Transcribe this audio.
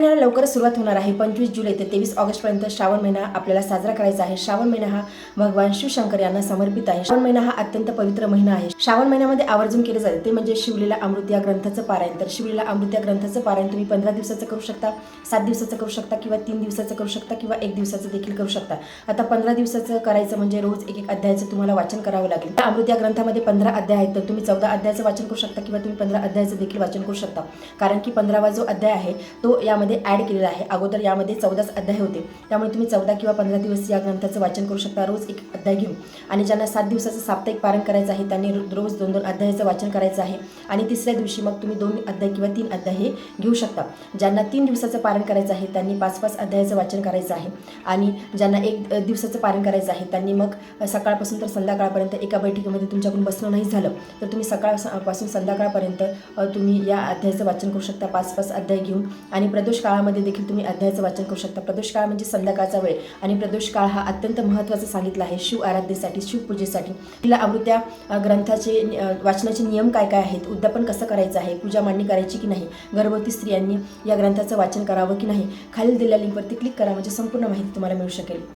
महिन्याला लवकरच सुरुवात होणार आहे. 25 जुलै ते 23 ऑगस्टपर्यंत श्रावण महिना आपल्याला साजरा करायचा आहे. श्रावण महिना हा भगवान शिवशंकर यांना समर्पित आहे. श्रावण महिना हा अत्यंत पवित्र महिना आहे. श्रावण महिन्यामध्ये आवर्जून केले जाते ते म्हणजे शिवलीला अमृत या ग्रंथाचं पारायण. तर शिवलीला अमृत या ग्रंथाचं पारायण तुम्ही 15 दिवसाचं करू शकता, 7 दिवसाचं करू शकता किंवा 3 दिवसाचं करू शकता किंवा 1 दिवसाचं देखील करू शकता. आता 15 दिवसाचं करायचं म्हणजे रोज एक अध्यायाचं तुम्हाला वाचन करावं लागेल. अमृत या ग्रंथामध्ये 15 अध्याय आहेत, तर तुम्ही 14 अध्यायाचं वाचन करू शकता किंवा तुम्ही 15 अध्यायाचं देखील वाचन करू शकता. कारण की 15वा जो अध्याय आहे तो यामध्ये ॲड केलेला आहे. अगोदर यामध्ये 14 अध्याय होते, त्यामुळे तुम्ही 14 किंवा 15 दिवस या ग्रंथाचं वाचन करू शकता, रोज एक अध्याय घेऊन. आणि ज्यांना 7 दिवसाचं साप्ताहिक पारायण करायचं आहे त्यांनी रोज 2-2 अध्यायाचं वाचन करायचं आहे. आणि तिसऱ्या दिवशी मग तुम्ही 2 अध्याय किंवा 3 अध्याय हे घेऊ शकता. ज्यांना 3 दिवसाचं पारायण करायचं आहे त्यांनी 5-5 अध्यायाचं वाचन करायचं आहे. आणि ज्यांना 1 दिवसाचं पारायण करायचं आहे त्यांनी मग सकाळपासून तर संध्याकाळपर्यंत एका बैठकीमध्ये तुमच्याकडून बसणं नाही झालं तर तुम्ही सकाळपासून संध्याकाळपर्यंत तुम्ही या अध्यायाचं वाचन करू शकता, 5-5 अध्याय घेऊन. आणि प्रदोष काळामध्ये देखील तुम्ही अध्यायाचं वाचन करू शकता. प्रदोष काळ म्हणजे संध्याकाळचा वेळ, आणि प्रदोष काळ हा अत्यंत महत्त्वाचा सांगितला आहे शिव आराधनेसाठी, शिवपूजेसाठी. तिला अमृत या ग्रंथाचे वाचनाचे नियम काय काय आहेत, उद्यापन कसं करायचं आहे, पूजा मांडणी करायची की नाही, गर्भवती स्त्रियांनी या ग्रंथाचं वाचन करावं की नाही, खालील दिलेल्या लिंकवरती क्लिक करा म्हणजे संपूर्ण माहिती तुम्हाला मिळू शकेल.